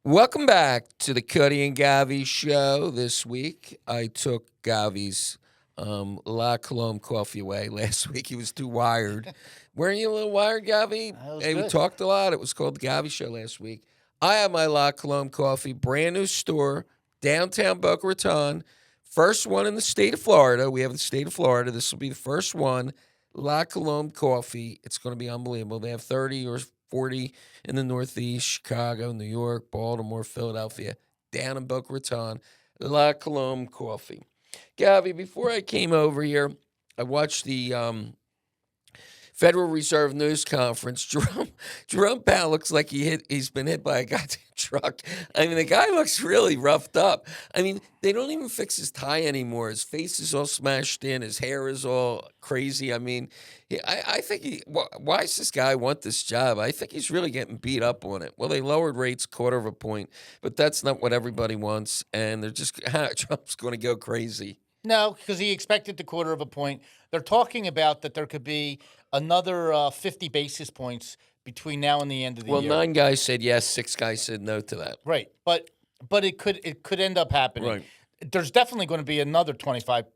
Welcome back to the Cutty and Govy show. This week, I took Gavy's La Colombe coffee away. Last week, he was too wired. Weren't you a little wired, Govy? That was Hey, we good. talked a lot. It was called the Govy show last week. I have my La Colombe coffee, brand new store, downtown Boca Raton. First one in the state of Florida. We have the state of Florida. This will be the first one. La Colombe coffee. It's going to be unbelievable. They have 30 or 40 in the Northeast, Chicago, New York, Baltimore, Philadelphia, down in Boca Raton. La Colombe coffee. Govy, before I came over here, I watched the Federal Reserve News Conference. Jerome Powell looks like he's been hit by a goddamn truck. I mean, the guy looks really roughed up. I mean, they don't even fix his tie anymore. His face is all smashed in. His hair is all crazy. I mean, I think why does this guy want this job? I think he's really getting beat up on it. Well, they lowered rates 1/4 point, but that's not what everybody wants, and they're just Trump's going to go crazy. No, because he expected the 1/4 point. They're talking about that there could be another 50 basis points between now and the end of the Well, year. 9 guys said yes, 6 guys said no to that. Right, but it could end up happening. Right. There's definitely going to be another 25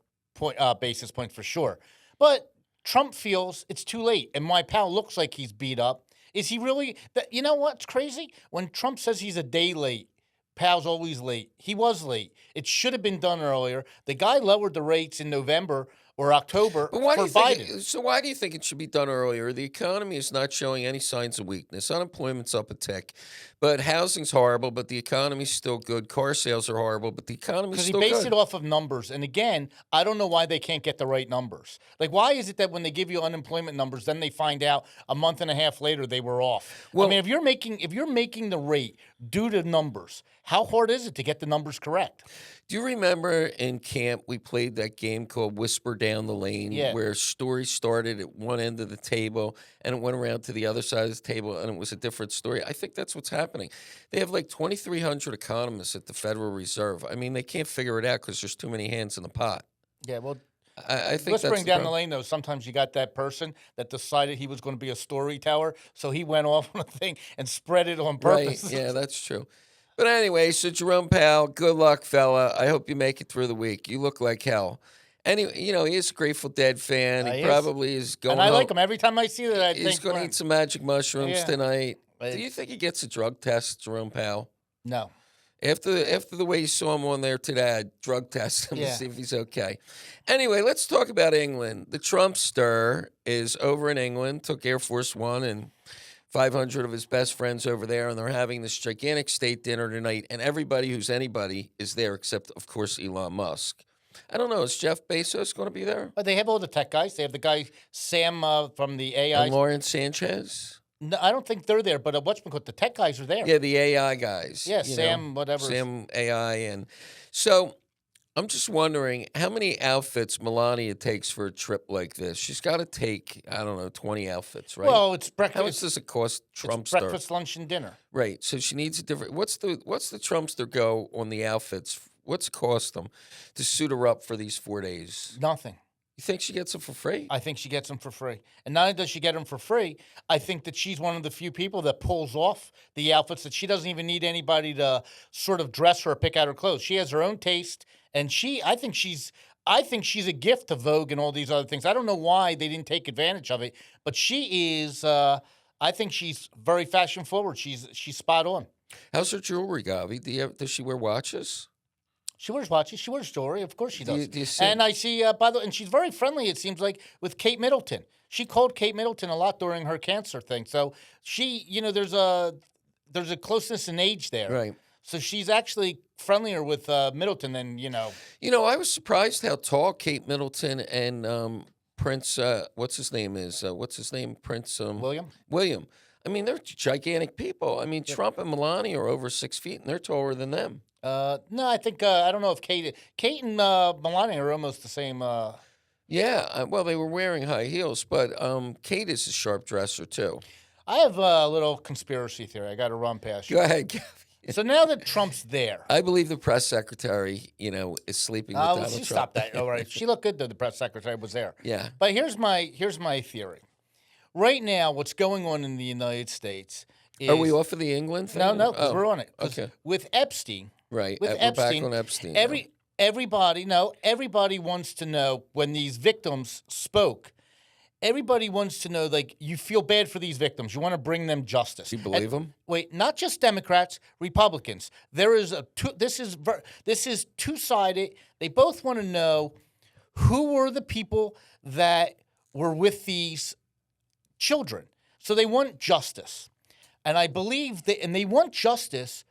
basis points for sure. But Trump feels it's too late, and why Powell looks like he's beat up. Is he really? You know what's crazy? When Trump says he's a day late, Powell's always late. He was late. It should have been done earlier. The guy lowered the rates in November or October But why for do you Biden. think? So why do you think it should be done earlier? The economy is not showing any signs of weakness. Unemployment's up a tick, but housing's horrible. But the economy's still good. Car sales are horrible, but the economy's Because he still based good. it off of numbers. And again, I don't know why they can't get the right numbers. Like, why is it that when they give you unemployment numbers, then they find out a month and a half later they were off? Well- I mean, if you're making the rate due to numbers, how hard is it to get the numbers correct? Do you remember in camp we played that game called Whisper Down the Lane, Yeah. where story started at one end of the table and it went around to the other side of the table and it was a different story? I think that's what's happening. They have like 2,300 economists at the Federal Reserve. I mean, they can't figure it out because there's too many hands in the pot. Yeah, well, I think whispering that's down the problem. lane, though, sometimes you got that person that decided he was going to be a storyteller, so he went off on a thing and spread it on purpose. Right. Yeah, that's true. But anyway, so Jerome Powell, good luck, fella. I hope you make it through the week. You look like hell. Anyway, he is a Grateful Dead fan. He He is. probably is going And I home. like him every time I see that. I He's think going to eat some magic mushrooms Yeah. tonight. But- Do you think he gets a drug test, Jerome Powell? no. After the way you saw him on there today, I'd drug test him to Yeah. see if he's okay. Anyway, let's talk about England. The Trump stir is over in England. Took Air Force One and 500 of his best friends over there, and they're having this gigantic state dinner tonight, and everybody who's anybody is there except, of course, Elon Musk. I don't know. Is Jeff Bezos going to be there? But they have all the tech guys. They have the guy, Sam, from the AI. And Lawrence Sanchez? No, I don't think they're there, but whatchamacallit, the tech guys are there. Yeah, the AI guys. Yeah, you Sam, know, whatever. Sam AI. And so I'm just wondering how many outfits Melania takes for a trip like this. She's got to take, I don't know, 20 outfits, right? Well, it's how much breakfast. does it cost It's Trumpster? breakfast, lunch, and dinner. Right. So she needs a different. What's the Trumpster go on the outfits? What's it cost them to suit her up for these 4 days? Nothing. You think she gets them for free? I think she gets them for free. And not only does she get them for free, I think that she's one of the few people that pulls off the outfits that she doesn't even need anybody to sort of dress her or pick out her clothes. She has her own taste, and I think she's a gift to Vogue and all these other things. I don't know why they didn't take advantage of it, but she is. I think she's very fashion forward. She's spot on. How's her jewelry, Gavi? Does she wear watches? She wears watches. She wears jewelry. Of course she does. Do you see? And I see, by the way, and she's very friendly, it seems like, with Kate Middleton. She called Kate Middleton a lot during her cancer thing. So she, there's a closeness in age there. Right. So she's actually friendlier with Middleton than, I was surprised how tall Kate Middleton and Prince, what's his name is? What's his name? Prince William. William. I mean, they're gigantic people. I mean, Trump and Melania are over 6 feet, and they're taller than them. No, I think, I don't know if Kate and Melania are almost the same. Yeah, well, they were wearing high heels, but Kate is a sharp dresser, too. I have a little conspiracy theory I got to run past you. Go ahead, Gavi. So now that Trump's there. I believe the press secretary, is sleeping with Donald Trump. Stop that. All right. She looked good, though, the press secretary was there. Yeah. But here's my theory. Right now, what's going on in the United States Are we is off of the England thing? no, no, or- 'cause Oh, we're on it. 'Cause okay. with Epstein, Right. with We're back Epstein, on Epstein. now. everybody wants to know when these victims spoke. Everybody wants to know, like, you feel bad for these victims. You want to bring them justice. Do you believe them? Wait, not just Democrats, Republicans. There is this is two-sided. They both want to know who were the people that were with these children. So they want justice. And I believe and they want justice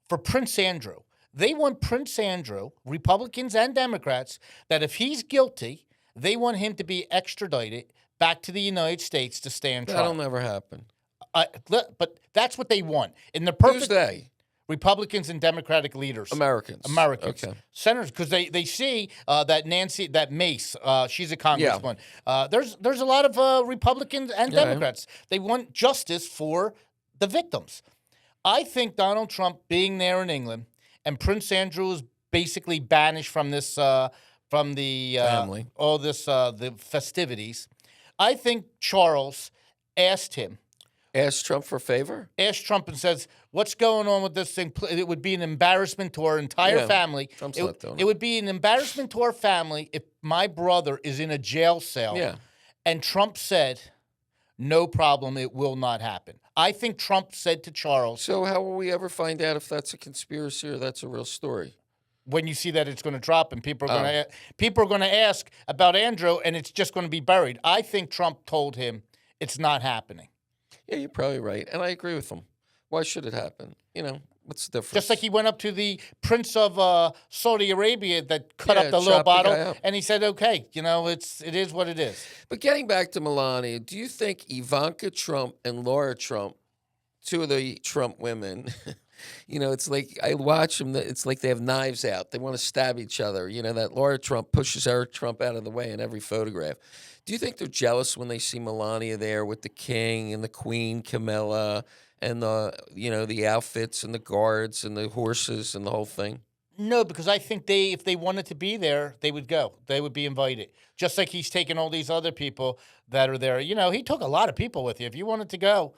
for Prince Andrew. They want Prince Andrew, Republicans and Democrats, that if he's guilty, they want him to be extradited back to the United States to stand trial. That'll never happen. But that's what they want. In the Who's perfect they? Republicans and Democratic leaders. Americans. Americans. Okay. Senators, because they see that Mace, she's a congresswoman. There's a lot of Republicans and Yeah. Democrats. They want justice for the victims. I think Donald Trump being there in England and Prince Andrew is basically banished from this from the Family. all this the festivities. I think Charles asked Trump for a favor? Trump and says, "What's going on with this thing?" It would be an embarrassment to our entire Yeah, family. Trump's not doing It it. would be an embarrassment to our family if my brother is in a jail cell. Yeah. And Trump said, "No problem. It will not happen." I think Trump said to Charles, So how will we ever find out if that's a conspiracy or that's a real story? when you see that it's going to drop and people are Oh. going to ask about Andrew and it's just going to be buried. I think Trump told him it's not happening. Yeah, you're probably right. And I agree with him. Why should it happen? What's the difference? Just like he went up to the Prince of Saudi Arabia that cut Yeah, up the little chopped the bottle, guy up. and he said, "Okay, it is what it is." But getting back to Melania, do you think Ivanka Trump and Laura Trump, two of the Trump women, it's like I watch them, it's like they have knives out. They want to stab each other. That Laura Trump pushes Eric Trump out of the way in every photograph. Do you think they're jealous when they see Melania there with the king and the queen, Camilla, and the outfits and the guards and the horses and the whole thing? No, because I think if they wanted to be there, they would go. They would be invited. Just like he's taken all these other people that are there. He took a lot of people with you. If you wanted to go,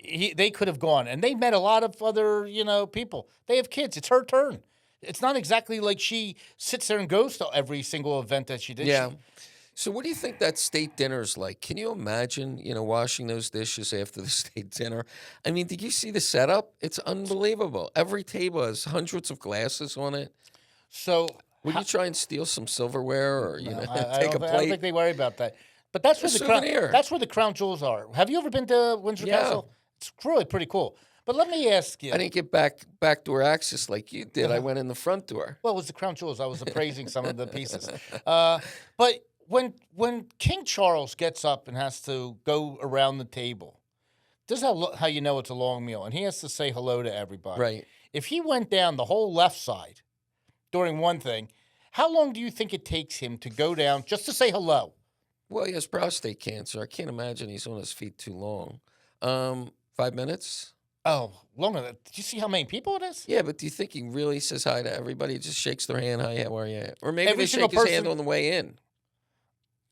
they could have gone. And they met a lot of other, people. They have kids. It's her turn. It's not exactly like she sits there and goes to every single event that she did. Yeah. So what do you think that state dinner's like? Can you imagine, washing those dishes after the state dinner? I mean, did you see the setup? It's unbelievable. Every table has hundreds of glasses on it. So Would you try and steal some silverware or, I take don't, a I don't plate? think they worry about that. But that's where A souvenir. that's where the crown jewels are. Have you ever been to Windsor Yeah. Castle? It's really pretty cool. But let me ask you. I didn't get back door access like you did. I went in the front door. Well, it was the crown jewels. I was appraising some of the pieces. But when King Charles gets up and has to go around the table, this is how you know it's a long meal, and he has to say hello to everybody. Right. If he went down the whole left side during one thing, how long do you think it takes him to go down just to say hello? Well, he has prostate cancer. I can't imagine he's on his feet too long. 5 minutes? Oh, longer than. Did you see how many people it is? Yeah, but do you think he really says hi to everybody? He just shakes their hand. Hi, how are you? Or maybe Every they single shake his hand person- on the way in.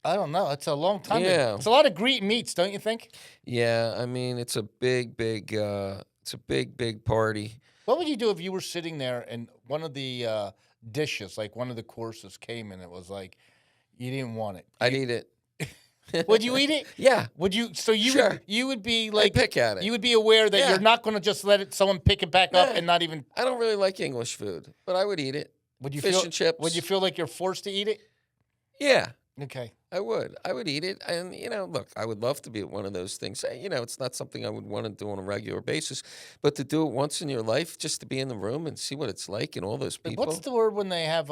I don't know. It's a long time. Yeah. It's a lot of greet and meets, don't you think? Yeah, I mean, it's a big party. What would you do if you were sitting there and one of the dishes, like one of the courses, came and it was like you didn't want it? I'd eat it. Would you eat it? Yeah, Would you? So Sure. You would be I'd like pick at it. you would be aware that Yeah. you're not going to just let someone pick it back up Nah. and not even. I don't really like English food, but I would eat it. Would you Fish feel? and chips. Would you feel like you're forced to eat it? Yeah, Okay. I would. I would eat it. And, look, I would love to be at one of those things. It's not something I would want to do on a regular basis, but to do it once in your life, just to be in the room and see what it's like and all those people. What's the word when they have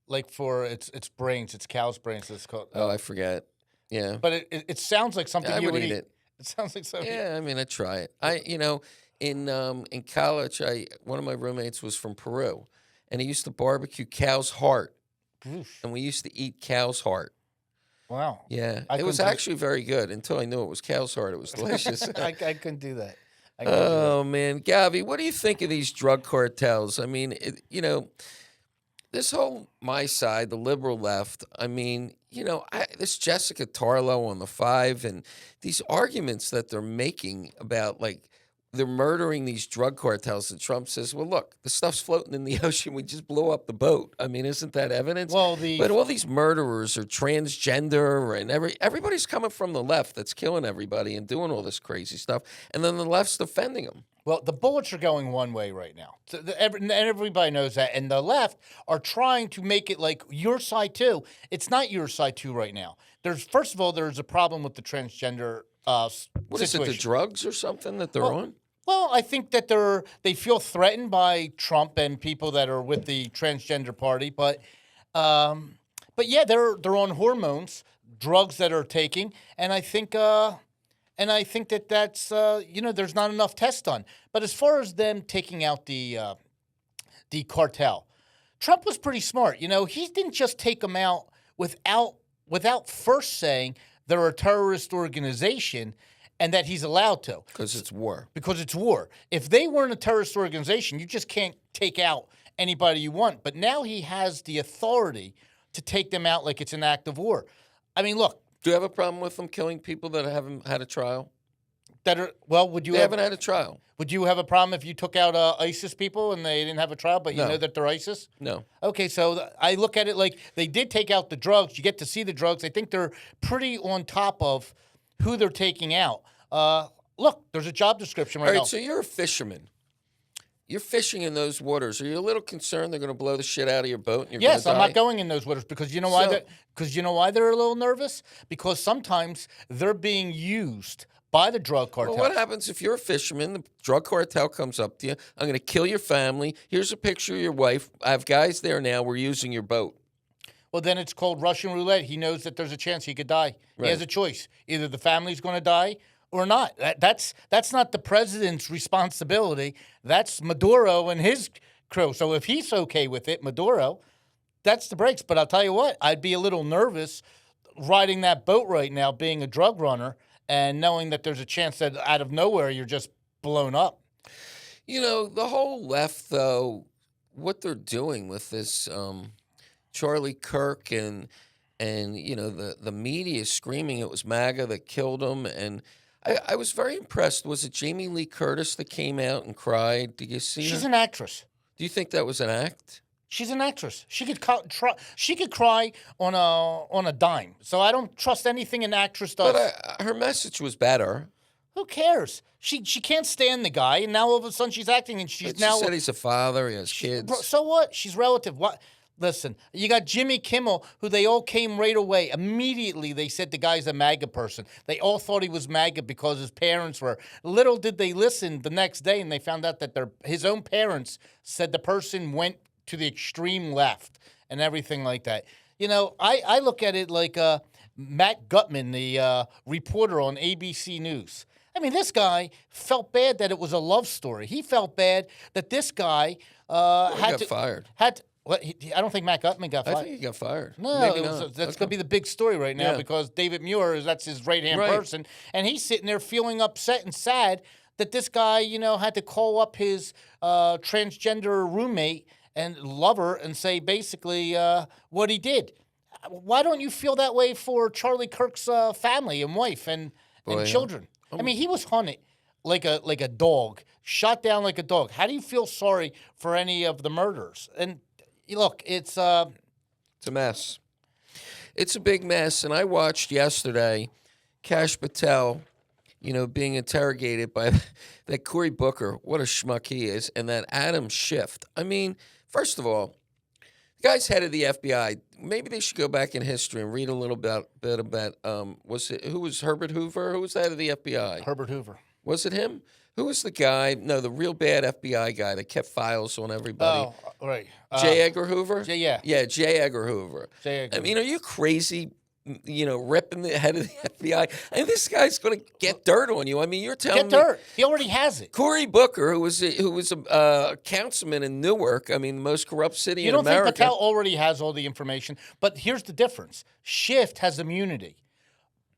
like for its brains, it's cow's brains. It's called. Oh, I forget. Yeah. But it sounds like something I you would would eat eat. it. It sounds like something. Yeah, I mean, I'd try it. In college, one of my roommates was from Peru, and he used to barbecue cow's heart, Oof. and we used to eat cow's heart. Wow. Yeah, I it was couldn't do- actually very good until I knew it was cow's heart. It was delicious. I couldn't do that. I couldn't do that. Oh man, Govy, what do you think of these drug cartels? I mean, this whole my side, the liberal left. I mean, this Jessica Tarlow on the 5, and these arguments that they're making about like they're murdering these drug cartels, and Trump says, "Well, look, the stuff's floating in the ocean. We just blew up the boat." I mean, isn't that evidence? Well, But all these murderers are transgender, and everybody's coming from the left that's killing everybody and doing all this crazy stuff, and then the left's defending them. Well, the bullets are going one way right now. So and everybody knows that. And the left are trying to make it like your side too. It's not your side too right now. First of all, there's a problem with the transgender What is it, the situation. drugs or something that they're on? Well, I think that they feel threatened by Trump and people that are with the transgender party, but yeah, they're on hormones, drugs that are taking, and I think that's there's not enough tests done. But as far as them taking out the cartel, Trump was pretty smart. You know, he didn't just take them out without first saying they're a terrorist organization. And that he's allowed to. Because it's war. Because it's war. If they weren't a terrorist organization, you just can't take out anybody you want. But now he has the authority to take them out like it's an act of war. I mean, look. Do you have a problem with them killing people that haven't had a trial? Would you? They haven't had a trial. Would you have a problem if you took out ISIS people and they didn't have a trial, but you know that they're ISIS? No. Okay, so I look at it like they did take out the drugs. You get to see the drugs. I think they're pretty on top of who they're taking out. Look, there's a job description right now. All right, so you're a fisherman. You're fishing in those waters. Are you a little concerned they're going to blow the shit out of your boat? And Yes, I'm not going in those waters because you know why? Because you know why they're a little nervous? Because sometimes they're being used by the drug cartel. Well, what happens if you're a fisherman? The drug cartel comes up to you. I'm going to kill your family. Here's a picture of your wife. I have guys there now. We're using your boat. Well, then it's called Russian roulette. He knows that there's a chance he could die. Right. He has a choice. Either the family's going to die or not. That's not the president's responsibility. That's Maduro and his crew. So if he's okay with it, Maduro, that's the breaks. But I'll tell you what, I'd be a little nervous riding that boat right now, being a drug runner, and knowing that there's a chance that out of nowhere you're just blown up. You know, the whole left, though, what they're doing with this Charlie Kirk and you know, the media screaming it was MAGA that killed him, and I was very impressed. Was it Jamie Lee Curtis that came out and cried? Did you see her? She's an actress. Do you think that was an act? She's an actress. She could cry on a dime. So I don't trust anything an actress does. But her message was better. Who cares? She can't stand the guy, and now all of a sudden she's acting, and She said he's a father. He has kids. So what? She's relative. What? Listen, you got Jimmy Kimmel, who they all came right away. Immediately, they said the guy's a MAGA person. They all thought he was MAGA because his parents were. Little did they listen the next day, and they found out that his own parents said the person went to the extreme left and everything like that. You know, I look at it like Matt Gutman, the reporter on ABC News. I mean, this guy felt bad that it was a love story. He felt bad that this guy got fired. I don't think Matt Gutman got fired. I think he got fired. No, Maybe not. That's going to be the big story right now because David Muir, that's his right-hand person, and he's sitting there feeling upset and sad that this guy, you know, had to call up his transgender roommate and lover and say basically what he did. Why don't you feel that way for Charlie Kirk's family and wife and children? I mean, he was hunted like a dog, shot down like a dog. How do you feel sorry for any of the murderers? And look, it's a mess. It's a big mess. And I watched yesterday Kash Patel, you know, being interrogated by that Cory Booker. What a schmuck he is. And that Adam Schiff. I mean, first of all, the guy's head of the FBI. Maybe they should go back in history and read a little bit about, who was Herbert Hoover? Who was the head of the FBI? Herbert Hoover. Was it him? Who was the guy? No, the real bad FBI guy that kept files on everybody. Oh, right. J. Edgar Hoover? Yeah. Yeah, J. Edgar Hoover. I mean, are you crazy, you know, ripping the head of the FBI? And this guy's going to get dirt on you. I mean, you're telling me. Get dirt. He already has it. Cory Booker, who was a councilman in Newark, I mean, the most corrupt city in America. You don't think Patel already has all the information? But here's the difference. Schiff has immunity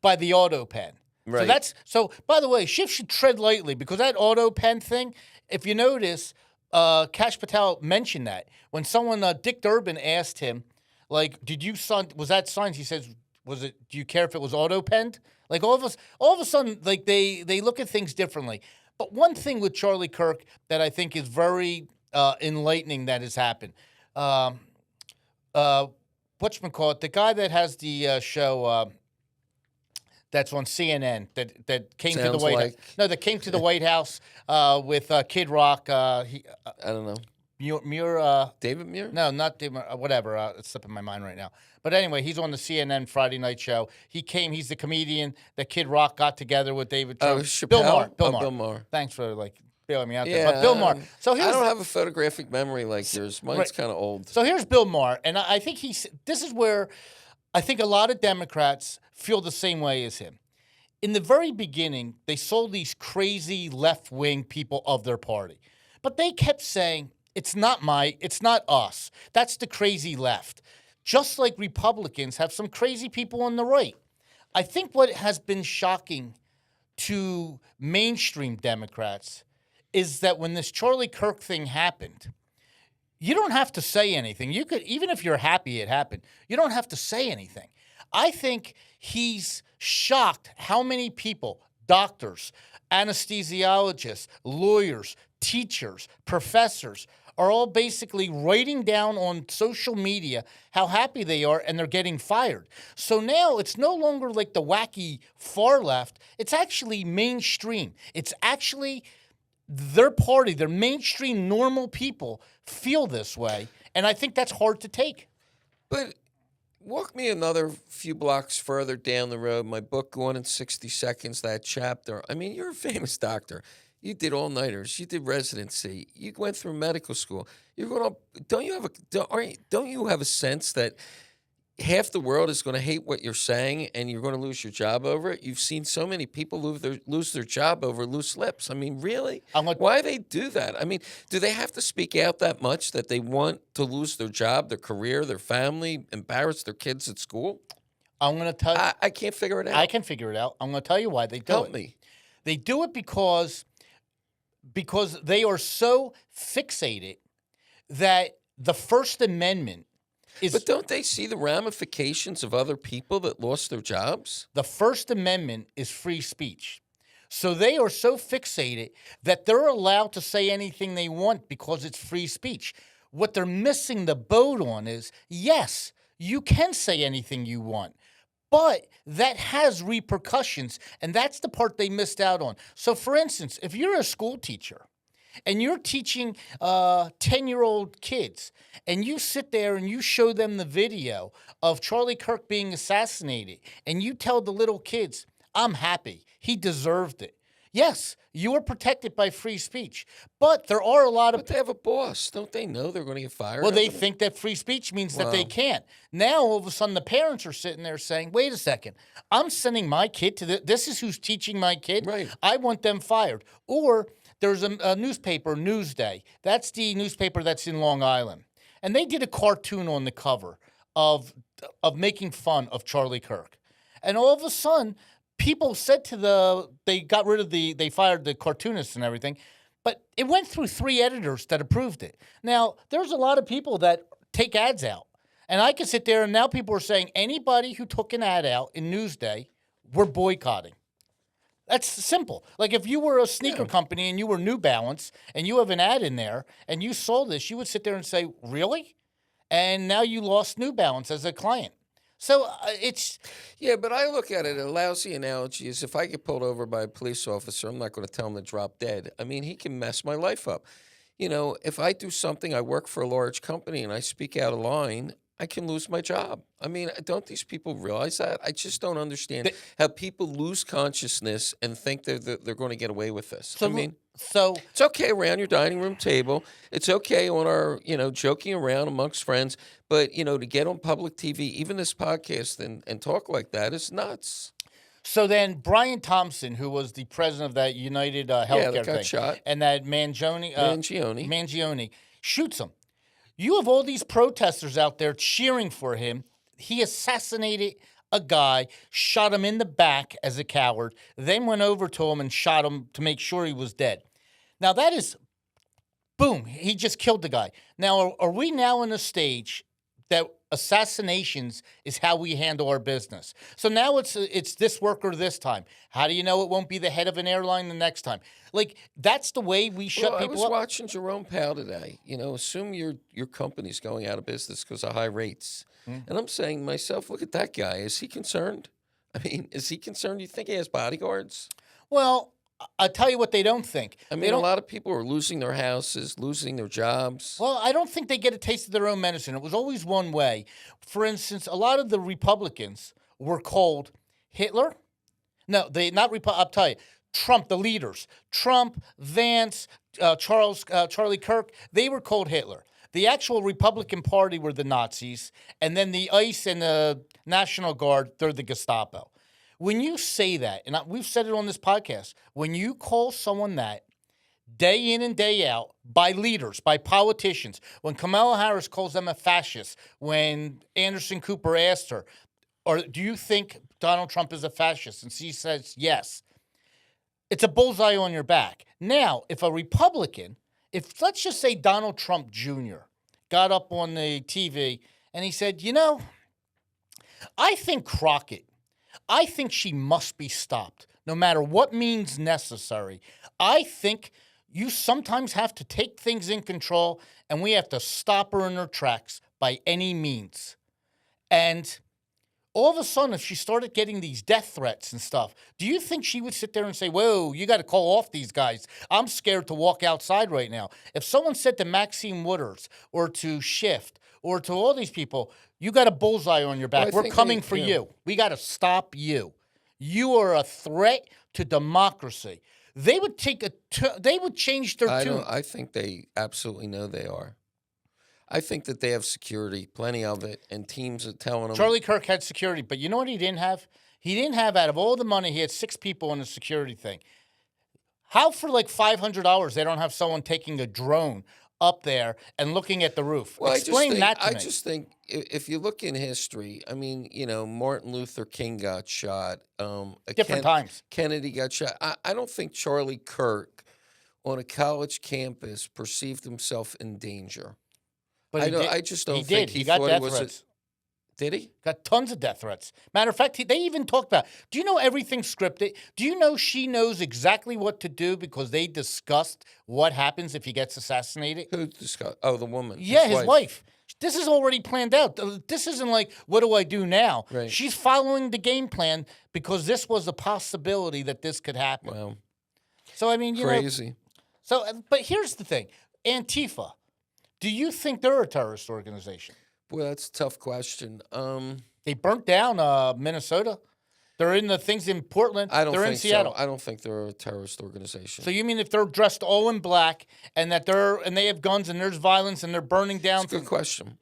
by the auto pen. Right. So by the way, Schiff should tread lightly because that auto pen thing, if you notice, Kash Patel mentioned that. When someone, Dick Durbin asked him, like, was that signed? He says, do you care if it was auto penned? Like all of a sudden, like they look at things differently. But one thing with Charlie Kirk that I think is very enlightening that has happened. Um, whatchamacallit, the guy that has the show that's on CNN that came to the Sounds White House. like No, that came to the White House with Kid Rock. I don't know. David Muir? No, not David. Whatever. It's slipping my mind right now. But anyway, he's on the CNN Friday night show. He came. He's the comedian that Kid Rock got together with David Trump. Chappelle? Bill Maher. Bill Maher. Thanks for bailing me out there. Yeah, But Bill Maher. So I here's don't have a photographic memory like yours. Mine's right. kind of old. So here's Bill Maher, and I think this is where I think a lot of Democrats feel the same way as him. In the very beginning, they sold these crazy left-wing people of their party. But they kept saying, it's not us. That's the crazy left. Just like Republicans have some crazy people on the right. I think what has been shocking to mainstream Democrats is that when this Charlie Kirk thing happened, you don't have to say anything. You could, even if you're happy it happened, you don't have to say anything. I think he's shocked how many people, doctors, anesthesiologists, lawyers, teachers, professors, are all basically writing down on social media how happy they are and they're getting fired. So now it's no longer like the wacky far left. It's actually mainstream. It's actually their party, their mainstream normal people feel this way. And I think that's hard to take. But walk me another few blocks further down the road. My book, Gone in 60 Seconds, that chapter. I mean, you're a famous doctor. You did all-nighters. You did residency. You went through medical school. You're going to. Don't you have a sense that half the world is going to hate what you're saying, and you're going to lose your job over it? You've seen so many people lose their job over loose lips. I mean, really? Why do they do that? I mean, do they have to speak out that much that they want to lose their job, their career, their family, embarrass their kids at school? I'm going to tell you. I can't figure it out. I can figure it out. I'm going to tell you why they do it. Help me. They do it because they are so fixated that the First Amendment is. But don't they see the ramifications of other people that lost their jobs? The First Amendment is free speech. So they are so fixated that they're allowed to say anything they want because it's free speech. What they're missing the boat on is, yes, you can say anything you want, but that has repercussions, and that's the part they missed out on. So, for instance, if you're a school teacher and you're teaching 10-year-old kids and you sit there and you show them the video of Charlie Kirk being assassinated and you tell the little kids, I'm happy, he deserved it. Yes, you are protected by free speech, but there are a lot of... But they have a boss. Don't they know they're going to get fired? Well, they think that free speech means that they can't. Now, all of a sudden, the parents are sitting there saying, wait a second, I'm sending my kid to this is who's teaching my kid. Right. I want them fired. Or there's a newspaper, Newsday. That's the newspaper that's in Long Island. And they did a cartoon on the cover of making fun of Charlie Kirk. And all of a sudden, people said they fired the cartoonists and everything, but it went through 3 editors that approved it. Now, there's a lot of people that take ads out. And I can sit there and now people are saying anybody who took an ad out in Newsday, we're boycotting. That's simple. Like if you were a sneaker company and you were New Balance and you have an ad in there and you sold this, you would sit there and say, really? And now you lost New Balance as a client. So it's... Yeah, but I look at it, a lousy analogy is if I get pulled over by a police officer, I'm not going to tell him to drop dead. I mean, he can mess my life up. You know, if I do something, I work for a large company and I speak out of line, I can lose my job. I mean, don't these people realize that? I just don't understand how people lose consciousness and think they're going to get away with this. So, I mean, so it's okay around your dining room table. It's okay on our, joking around amongst friends. But, to get on public TV, even this podcast and talk like that is nuts. So then Brian Thompson, who was the president of that United Healthcare that got thing, shot. and that Mangione shoots him. You have all these protesters out there cheering for him. He assassinated a guy, shot him in the back as a coward, then went over to him and shot him to make sure he was dead. Now that is, boom, he just killed the guy. Now, are we now in a stage that assassinations is how we handle our business. So now it's this worker this time. How do you know it won't be the head of an airline the next time? Like, that's the way we shut Well, I people was up. watching Jerome Powell today. Assume your company's going out of business because of high rates. And I'm saying to myself, look at that guy. Is he concerned? I mean, is he concerned? You think he has bodyguards? Well, I'll tell you what they don't think. I They mean, a don't. lot of people are losing their houses, losing their jobs. Well, I don't think they get a taste of their own medicine. It was always one way. For instance, a lot of the Republicans were called Hitler. No, they not I'll tell you, Trump, the leaders, Trump, Vance, Charlie Kirk. They were called Hitler. The actual Republican Party were the Nazis, and then the ICE and the National Guard, they're the Gestapo. When you say that, and we've said it on this podcast, when you call someone that day in and day out by leaders, by politicians, when Kamala Harris calls them a fascist, when Anderson Cooper asked her, or do you think Donald Trump is a fascist? And she says yes. It's a bullseye on your back. Now, if a Republican, if let's just say Donald Trump Jr. got up on the TV and he said, I think I think she must be stopped, no matter what means necessary. I think you sometimes have to take things in control, and we have to stop her in her tracks by any means. And all of a sudden, if she started getting these death threats and stuff, do you think she would sit there and say, whoa, you got to call off these guys? I'm scared to walk outside right now. If someone said to Maxine Waters or to Schiff or to all these people, you got a bullseye on your back. Well, We're coming for you. We got to stop you. You are a threat to democracy. They would they would change their tune. I think they absolutely know they are. I think that they have security, plenty of it, and teams are telling them. Charlie Kirk had security, but you know what he didn't have? He didn't have, out of all the money, he had 6 people in the security thing. How for like $500 they don't have someone taking a drone up there and looking at the roof? Well, Explain that to me. I just think if you look in history, I mean, Martin Luther King got shot. Different times. Kennedy got shot. I don't think Charlie Kirk on a college campus perceived himself in danger. But I just don't he think did. He got thought death it was threats. Did he? Got tons of death threats. Matter of fact, they even talked about, do you know everything's scripted? Do you know she knows exactly what to do because they discussed what happens if he gets assassinated? Who discussed? Oh, the woman. Yeah, his wife. This is already planned out. This isn't like, what do I do now? Right. She's following the game plan because this was a possibility that this could happen. Wow. So, I mean, Crazy. But here's the thing. Antifa, do you think they're a terrorist organization? Well, that's a tough question. They burnt down Minnesota. They're in the things in Portland. I don't they're think in Seattle. so. I don't think they're a terrorist organization. So you mean if they're dressed all in black and that they have guns and there's violence and they're burning down? That's a good question.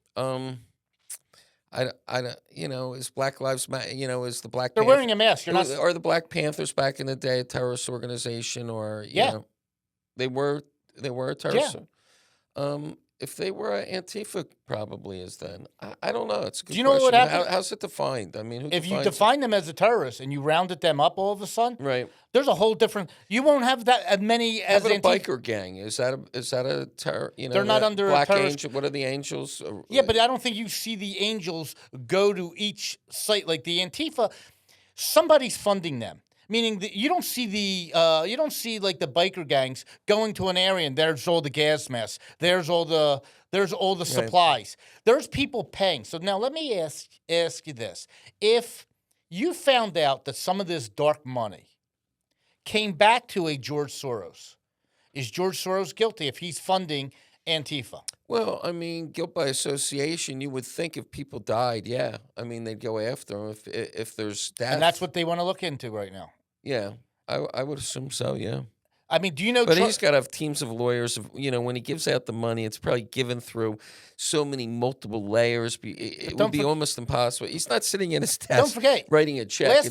Is Black Lives Matter? Is the Black? They're wearing a mask. You're not. Are the Black Panthers back in the day a terrorist organization, or they were a terrorist? Yeah. If they were Antifa, probably is then. I don't know. It's a good Do you know question. what happened? How's it defined? I mean, who If you defines it? define them as a terrorist and you rounded them up all of a sudden, Right. there's a whole different. You won't have that as many How as about a Antifa. biker gang? Is that a terror? They're not under a Black terrorist- Angel. What are the Angels? Yeah, but I don't think you see the angels go to each site like the Antifa. Somebody's funding them. Meaning that you don't see like the biker gangs going to an area and there's all the gas masks, there's all the supplies. There's people paying. So now let me ask you this: if you found out that some of this dark money came back to a George Soros, is George Soros guilty if he's funding Antifa? Well, I mean, guilt by association. You would think if people died, yeah. I mean, they'd go after them if there's death. And that's what they want to look into right now. Yeah, I would assume so. Yeah. I mean, do you know? But he's got to have teams of lawyers. When he gives out the money, it's probably given through so many multiple layers. It would be almost impossible. He's not sitting in his desk. Don't forget, writing a check.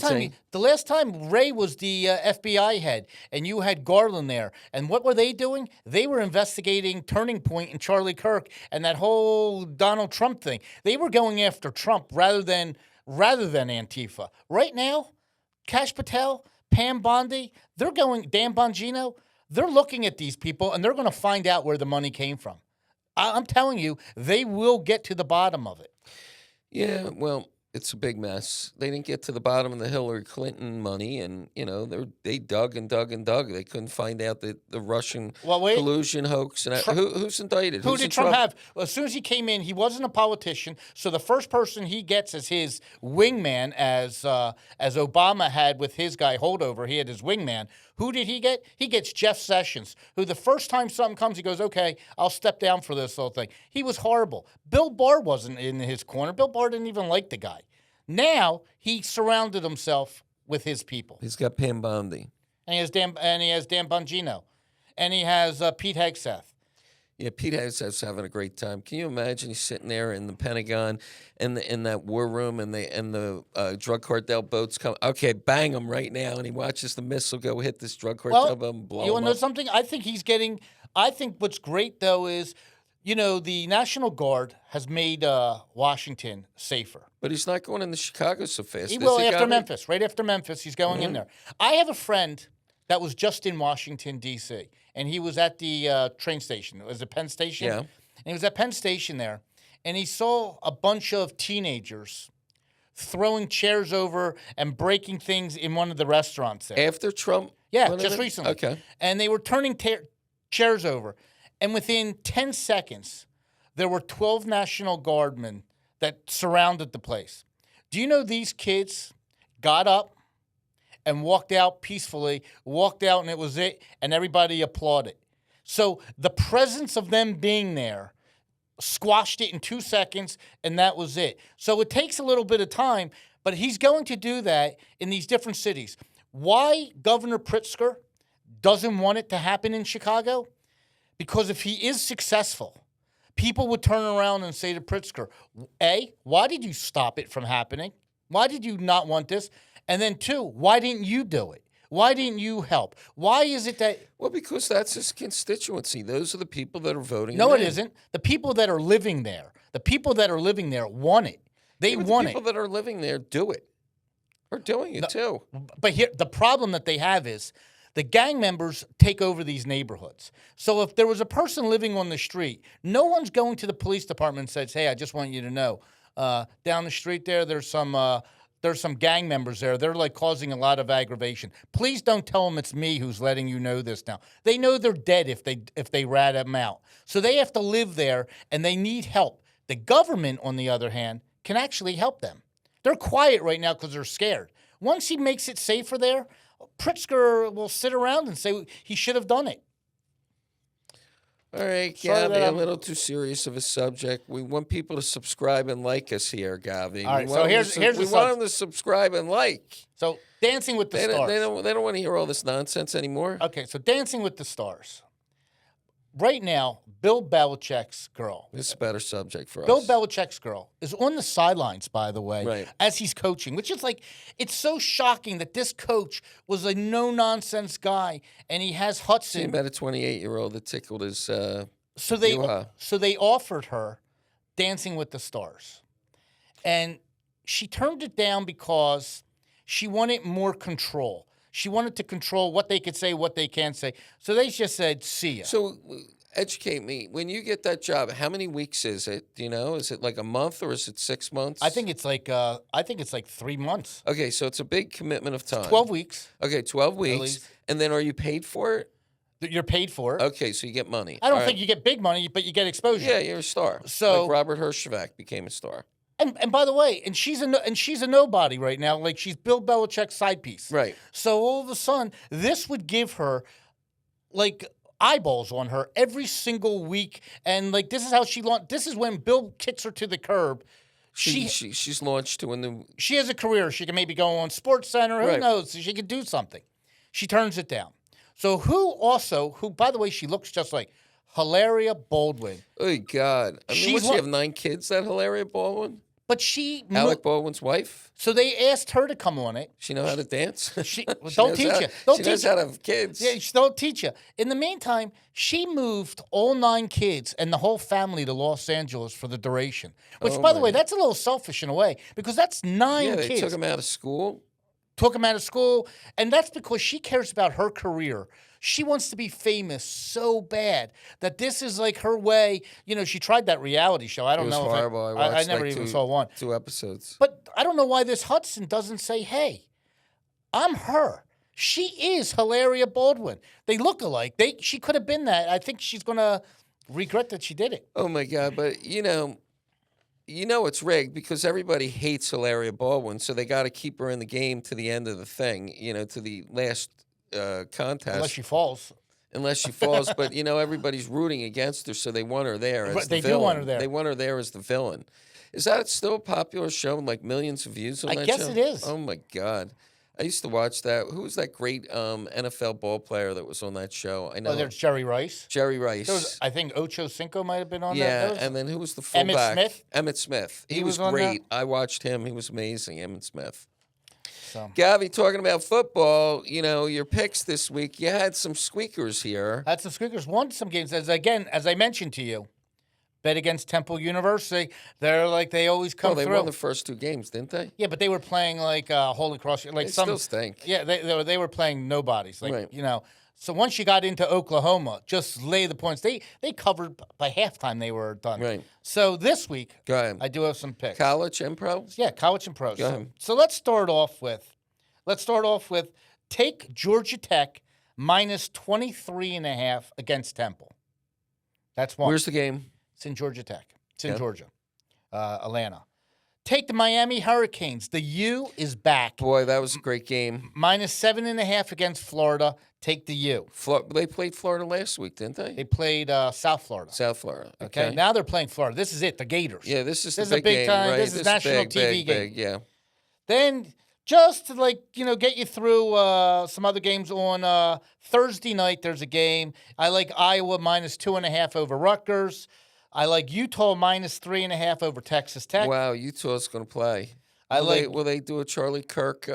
the last time Ray was the FBI head, and you had Garland there, and what were they doing? They were investigating Turning Point and Charlie Kirk and that whole Donald Trump thing. They were going after Trump rather than Antifa. Right now, Kash Patel, Pam Bondi, Dan Bongino, they're looking at these people and they're going to find out where the money came from. I'm telling you, they will get to the bottom of it. Yeah, well, it's a big mess. They didn't get to the bottom of the Hillary Clinton money, and they dug and dug and dug. They couldn't find out the Russian Well, wait. collusion hoax. And who's indicted? Who Who's did in Trump trouble? have? Well, as soon as he came in, he wasn't a politician. So the first person he gets as his wingman, as Obama had with his guy holdover, he had his wingman. Who did he get? He gets Jeff Sessions, who the first time something comes, he goes, "Okay, I'll step down for this whole thing." He was horrible. Bill Barr wasn't in his corner. Bill Barr didn't even like the guy. Now he surrounded himself with his people, He's got Pam Bondi. and he has Dan Bongino, and he has Pete Hegseth. Yeah, Pete Hegseth's having a great time. Can you imagine he's sitting there in the Pentagon, in that war room, and the drug cartel boats come? Okay, bang him right now, and he watches the missile go hit this drug cartel boat and blow you him want to know up. something? I think what's great though is, the National Guard has made Washington safer. But he's not going into Chicago so fast. He is will after Gabby? Memphis. Right after Memphis, he's going in there. I have a friend that was just in Washington, D.C., and he was at the train station. It was at Penn Station. Yeah. And he was at Penn Station there, and he saw a bunch of teenagers throwing chairs over and breaking things in one of the restaurants there. After Trump? Yeah, went just in? recently. Okay. And they were turning chairs over. And within 10 seconds, there were 12 National Guardmen that surrounded the place. Do you know these kids got up and walked out peacefully, and it was it, and everybody applauded. So the presence of them being there squashed it in 2 seconds, and that was it. So it takes a little bit of time, but he's going to do that in these different cities. Why Governor Pritzker doesn't want it to happen in Chicago? Because if he is successful, people would turn around and say to Pritzker, A, why did you stop it from happening? Why did you not want this? And then 2, why didn't you do it? Why didn't you help? Why is it that... Well, because that's his constituency. Those are the people that are voting. No, him it in. isn't. The people that are living there, want it. They But want the people that are living there do it. Are doing it too. But here, the problem that they have is the gang members take over these neighborhoods. So if there was a person living on the street, no one's going to the police department and says, "Hey, I just want you to know, down the street there's some gang members there. They're like causing a lot of aggravation. Please don't tell them it's me who's letting you know this now." They know they're dead if they rat them out. So they have to live there, and they need help. The government, on the other hand, can actually help them. They're quiet right now because they're scared. Once he makes it safer there, Pritzker will sit around and say he should have done it. All right, Sorry Gabby, that a I'm- little too serious of a subject. We want people to subscribe and like us here, Gabby. All right, We so want them here's to, the we want them to subscribe and like. So Dancing with the They Stars. don't want to hear all this nonsense anymore. Okay, so Dancing with the Stars. Right now, Bill Belichick's girl. This is a better subject for Bill us. Belichick's girl is on the sidelines, by the way, Right. as he's coaching, which is like, it's so shocking that this coach was a no-nonsense guy, and he has Seen Hudson. about a 28-year-old that tickled his. So Yuha. they offered her Dancing with the Stars, and she turned it down because she wanted more control. She wanted to control what they could say, what they can't say. So they just said, "See ya." So, educate me. When you get that job, how many weeks is it? Do you know? Is it like a month or is it 6 months? I think it's like 3 months, Okay, so it's a big commitment of time. 12 weeks. Okay, 12 weeks. least. And then are you paid for it? That you're paid for it. Okay, so you get money. I don't All think right. you get big money, but you get exposure. Yeah, you're a star. So- like Robert Herjavec became a star. And by the way, she's a nobody right now. Like, she's Bill Belichick's side piece. Right. So all of a sudden, this would give her like eyeballs on her every single week, and like this is how this is when Bill kicks her to the curb. She's launched to a new. She has a career. She can maybe go on Sports Center. Who Right. knows? She could do something. She turns it down. So who, by the way, she looks just like Hilaria Baldwin. Oh God! I mean, She's what, she one- have 9 kids? That Hilaria Baldwin, But she... Alec Baldwin's wife. So they asked her to come on it. She know how to dance. She, She don't knows teach how- you. Don't she teach knows you. how to have kids. Yeah, they'll teach you. In the meantime, she moved all 9 kids and the whole family to Los Angeles for the duration. Which, Oh, by the my way, that's a little selfish in a way because that's 9 Yeah, they kids. took him out of school. took him out of school, and that's because she cares about her career. She wants to be famous so bad that this is like her way. You know, she tried that reality show. I It don't was know horrible. if I watched I never like even saw one. 2 episodes. But I don't know why this Hudson doesn't say, hey, I'm her. She is Hilaria Baldwin. They look alike. She could have been that. I think she's going to regret that she did it. Oh, my God. But, you know it's rigged because everybody hates Hilaria Baldwin, so they got to keep her in the game to the end of the thing, to the last contest. Unless she falls. Unless she falls. But, everybody's rooting against her, so they want her there as the villain. Do want her there. They want her there as the villain. Is that still a popular show with, like, millions of views on that show? I guess it is. Oh, my God. I used to watch that. Who was that great NFL ball player that was on that show? I know. Oh, there's Jerry Rice. Jerry Rice. There was, I think Ocho Cinco might have been on that. Yeah, and then who was the fullback? Emmitt Smith. He was on great. that? I watched him. He was amazing, Emmitt Smith. So. Govy, talking about football, your picks this week, you had some squeakers here. Had some squeakers. Won some games. As I mentioned to you, bet against Temple University. They're like they always come they through. won the first 2 games, didn't they? Yeah, but they were playing like Holy Cross. Like They some still stink. Yeah, they were playing nobodies. Like Right. So once you got into Oklahoma, just lay the points. They covered by halftime. They were done. Right. So this week, Go ahead. I do have some picks. College and pro? Yeah, college and pros. Go ahead. So let's start off with take Georgia Tech minus 23.5 against Temple. That's one. Where's the game? It's in Georgia Tech. It's in Yeah. Georgia, Atlanta. Take the Miami Hurricanes. The U is back. Boy, that was a great game. Minus 7.5 against Florida. Take the U. They played Florida last week, didn't they? They played South Florida. South Florida. Okay. Now they're playing Florida. This is it. The Gators. Yeah, this is This the is a big big game, time. right? This is national big, TV game. Big, yeah. Then just to get you through some other games on Thursday night, there's a game. I like Iowa minus 2.5 over Rutgers. I like Utah minus 3.5 over Texas Tech. Wow, Utah's going to play. Will they do a Charlie Kirk?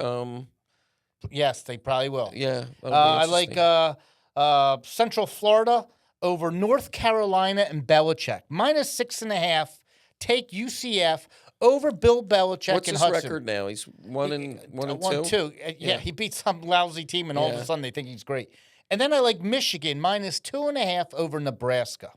Yes, they probably will. Yeah. I like Central Florida over North Carolina and Belichick minus 6.5. Take UCF over Bill Belichick What's and his Hudson. record now? He's 1-2. 1-2. Yeah, he beat some lousy team, and all of a sudden they think he's great. And then I like Michigan minus 2.5 over Nebraska.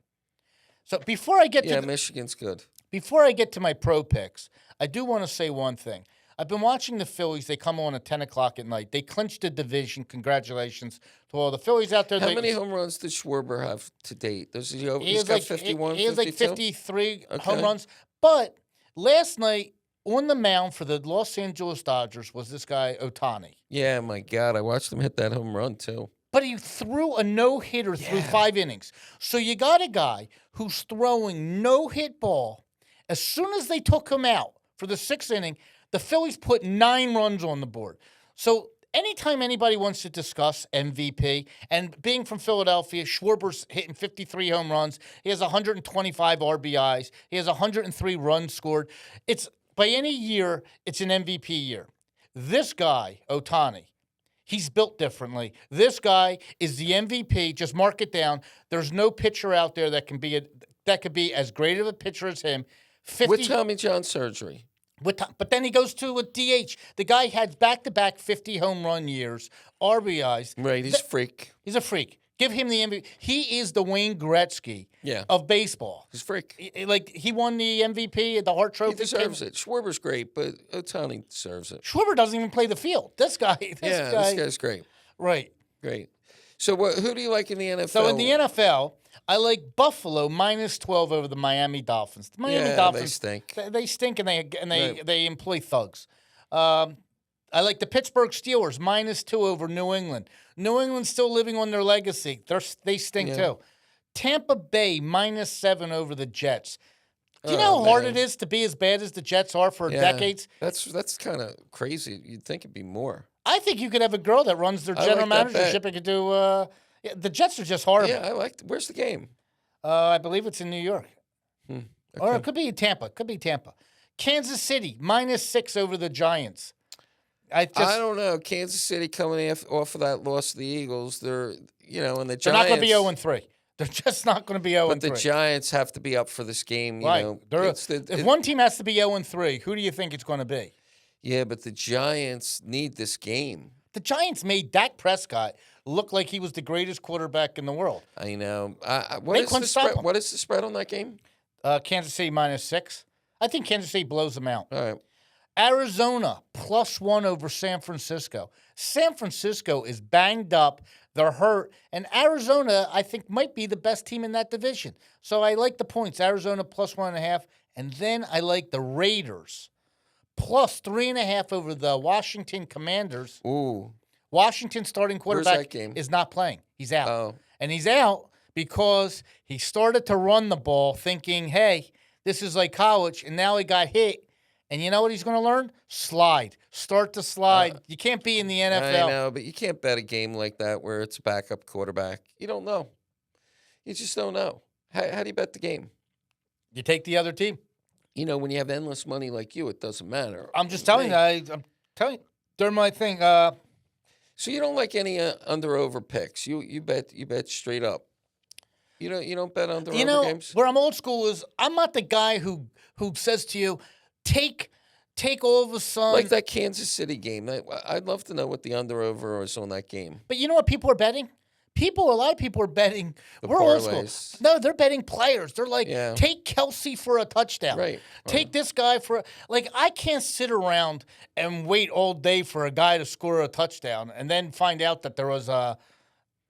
So before I get to Michigan's good. Before I get to my pro picks, I do want to say one thing. I've been watching the Phillies. They come on at 10 o'clock at night. They clinched the division. Congratulations to all the Phillies out there. How many home runs did Schwarber have to date? He's got 51, He has like 52? 53 home runs. But last night on the mound for the Los Angeles Dodgers was this guy, Ohtani. Yeah, my God. I watched him hit that home run, too. But he threw a no-hitter through 5 innings. So you got a guy who's throwing no-hit ball. As soon as they took him out for the 6th inning, the Phillies put 9 runs on the board. So anytime anybody wants to discuss MVP, and being from Philadelphia, Schwarber's hitting 53 home runs. He has 125 RBIs. He has 103 runs scored. It's by any year, it's an MVP year. This guy, Ohtani, he's built differently. This guy is the MVP. Just mark it down. There's no pitcher out there that could be as great of a pitcher as him. With Tommy John surgery. But then he goes to a DH. The guy had back-to-back 50 home run years, RBIs. Right, he's a freak. He's a freak. Give him the MVP. He is the Wayne Gretzky of baseball. He's a freak. He won the MVP at the Hart Trophy. He deserves it. Schwarber's great, but Ohtani deserves it. Schwarber doesn't even play the field. This guy's great. Right. Great. So who do you like in the NFL? So in the NFL, I like Buffalo minus 12 over the Miami Dolphins. The Miami Dolphins, they stink. They stink, and they employ thugs. I like the Pittsburgh Steelers minus 2 over New England. New England's still living on their legacy. They stink too. Tampa Bay minus 7 over the Jets. Do you know how hard it is to be as bad as the Jets are for decades? That's kind of crazy. You'd think it'd be more. I think you could have a girl that runs their general managership and could do. The Jets are just horrible. Yeah, I like. Where's the game? I believe it's in New York. Okay. Or it could be Tampa. Kansas City minus 6 over the Giants. I don't know. Kansas City coming off of that loss to the Eagles, and the Giants. They're not going to be 0-3. They're just not going to be 0-3. But the Giants have to be up for this game. Right. You know, If one team has to be 0-3, who do you think it's going to be? Yeah, but the Giants need this game. The Giants made Dak Prescott look like he was the greatest quarterback in the world. I know. What They is couldn't the stop spread? him. What is the spread on that game? Kansas City -6. I think Kansas City blows them out. All right. Arizona +1 over San Francisco. San Francisco is banged up. They're hurt. And Arizona, I think, might be the best team in that division. So I like the points. Arizona +1.5. And then I like the Raiders +3.5 over the Washington Commanders. Ooh. Washington starting Where's that quarterback game? is not playing. He's out. Oh. And he's out because he started to run the ball thinking, hey, this is like college. And now he got hit. And you know what he's going to learn? Slide. Start to slide. You can't be in the NFL. I know, but you can't bet a game like that where it's a backup quarterback. You don't know. You just don't know. How do you bet the game? You take the other team. You know, when you have endless money like you, it doesn't matter. I'm just telling you. I'm telling you. They're my thing. So you don't like any under/over picks. You bet straight up. You don't bet under/over games. Where I'm old school is I'm not the guy who says to you, take all of a sudden. Like that Kansas City game. I'd love to know what the under/over is on that game. But you know what people are betting? A lot of people are betting. We're old school. parlays. No, they're betting players. They're like, Yeah. take Kelsey for a touchdown. Right. Take this guy for I can't sit around and wait all day for a guy to score a touchdown and then find out that there was a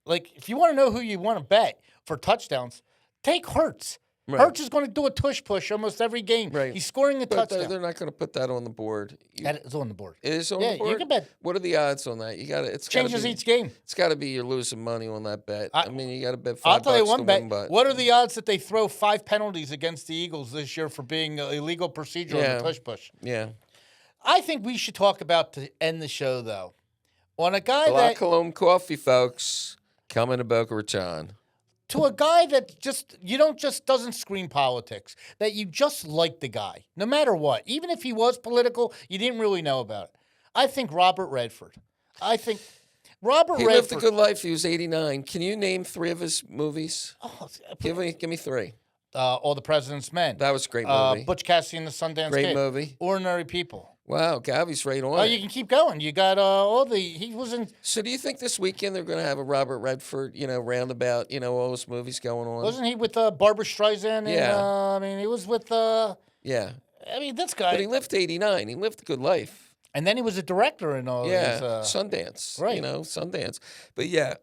if you want to know who you want to bet for touchdowns, take Hurts. Right. Hurts is going to do a tush push almost every game. Right. He's scoring a But touchdown. they're not going to put that on the board. That is on the board. It is on Yeah, the board. you can bet. What are the odds on that? It's Changes each game. It's got to be you're losing money on that bet. I mean, you got to bet $5 I'll tell you to one bet. win, but What are the odds that they throw 5 penalties against the Eagles this year for being an illegal procedure on the tush push? Yeah. I think we should talk about to end the show though. On a guy La Colombe Coffee, folks, coming to Boca Raton. to a guy that doesn't scream politics, that you just like the guy, no matter what. Even if he was political, you didn't really know about it. I think Robert Redford. He lived a good life. He was 89. Can you name 3 of his movies? Oh, Give me 3. All the President's Men. That was a great movie. Butch Cassidy and the Sundance Great Kid. movie. Ordinary People. Wow, Gavi's right on. Oh, you can keep going. You got he was in. So do you think this weekend they're going to have a Robert Redford, roundabout, all those movies going on? Wasn't he with Barbara Streisand? Yeah. And, he was with. Yeah. I mean, this guy. But he lived to 89. He lived a good life. And then he was a director in all Yeah, these. Sundance. Right. Sundance. But yeah,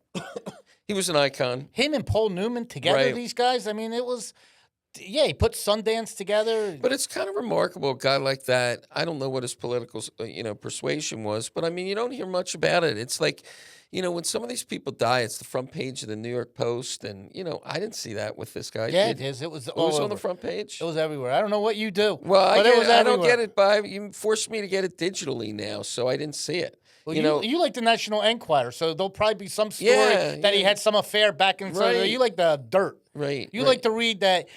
he was an icon. Him and Paul Newman together, Right. these guys. I mean, it was. Yeah, he put Sundance together. But it's kind of remarkable, a guy like that. I don't know what his political, persuasion was, but I mean, you don't hear much about it. It's like, when some of these people die, it's the front page of the New York Post, and I didn't see that with this guy. Yeah, it is. It was all on over. the front page. It was everywhere. I don't know what you do. Well, but it was I don't everywhere. get it. You forced me to get it digitally now, so I didn't see it. Well, you like the National Enquirer, so there'll probably be some story Yeah, that he yeah. had some affair back in. Right. You like the dirt. Right. You right. like to read that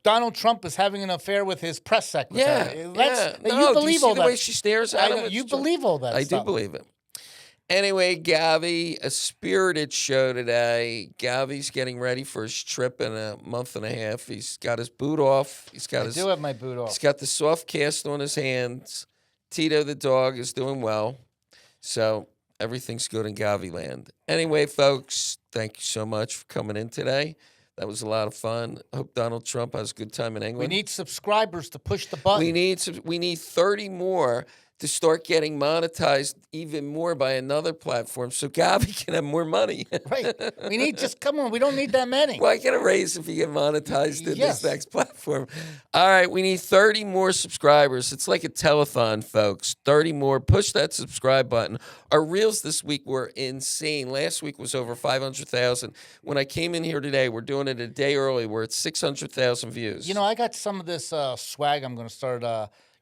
Donald Trump is having an affair with his press secretary. Yeah. You No, do believe you see all the that. way she stares at him? You It's believe all that I stuff. do believe it. Anyway, Govy, a spirited show today. Govy's getting ready for his trip in a month and a half. He's got his boot off. I do have my boot off. He's got the soft cast on his hands. Tito the dog is doing well. So everything's good in Govy land. Anyway, folks, thank you so much for coming in today. That was a lot of fun. Hope Donald Trump has a good time in England. We need subscribers to push the button. We need 30 more to start getting monetized even more by another platform so Govy can have more money. Right. We need come on, we don't need that many. Well, I get a raise if you get monetized in Yes. this next platform. All right, we need 30 more subscribers. It's like a telethon, folks. 30 more. Push that subscribe button. Our reels this week were insane. Last week was over 500,000. When I came in here today, we're doing it a day early. We're at 600,000 views. I got some of this swag I'm going to start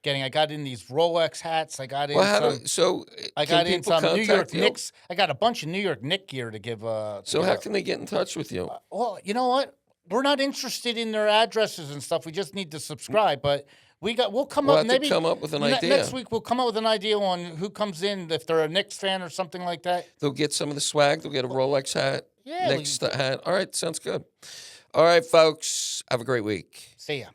getting. I got in these Rolex hats. I got in I got in some New York Knicks. I got a bunch of New York Knick gear to give. So how can they get in touch with you? Well, you know what? We're not interested in their addresses and stuff. We just need to subscribe. But we'll come We'll up have maybe to come up with an idea. Next week we'll come up with an idea on who comes in if they're a Knicks fan or something like that. They'll get some of the swag. They'll get a Rolex hat. Yeah, Knicks hat. All right, sounds good. All right, folks. Have a great week. See ya.